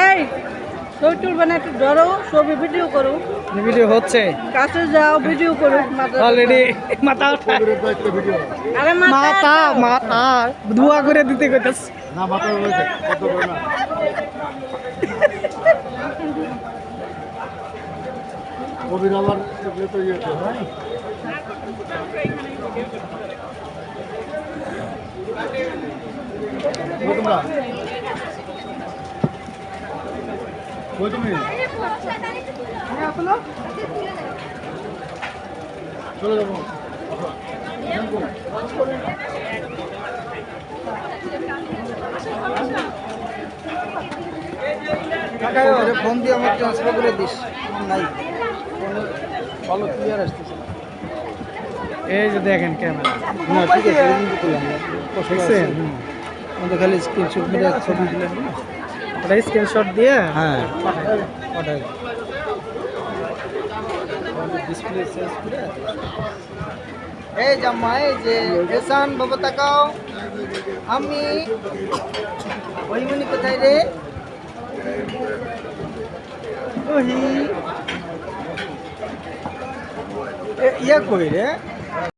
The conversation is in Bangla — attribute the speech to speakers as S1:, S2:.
S1: এই ছবি তুলবে না, একটু ধরো, ছবি ভিডিও করো।
S2: ভিডিও হচ্ছে,
S1: কাছে যাও, ভিডিও করো।
S2: অলরেডি মাথা উঠা,
S1: আরে
S2: মাথা মাথা ধোয়া করে দিতে কইতাছ
S3: না মাথা রয়েছে কত করে না কবির আবার তো ইয়ে হয় তোমরা কই তুমি চলে যাবো
S2: ফোন দিয়ে আমার ট্রান্সফার করে দিস, নাই ভালো ক্লিয়ার আসতেছে। এই যে দেখেন ক্যামেরা,
S3: না ঠিক আছে কিন্তু করলাম
S2: দেখছেন আমাদের খালি স্ক্রিনশট মেরে ছবি দিলেন না, ওটা স্ক্রিনশট দিয়ে
S3: হ্যাঁ
S2: পাঠাই ডিসপ্লে চেঞ্জ করে। এই জাম্মা, এই যে এসান বাবা তাকাও, আমি ওইমনি কোথায় রে, ওহি ইয়া কই রে।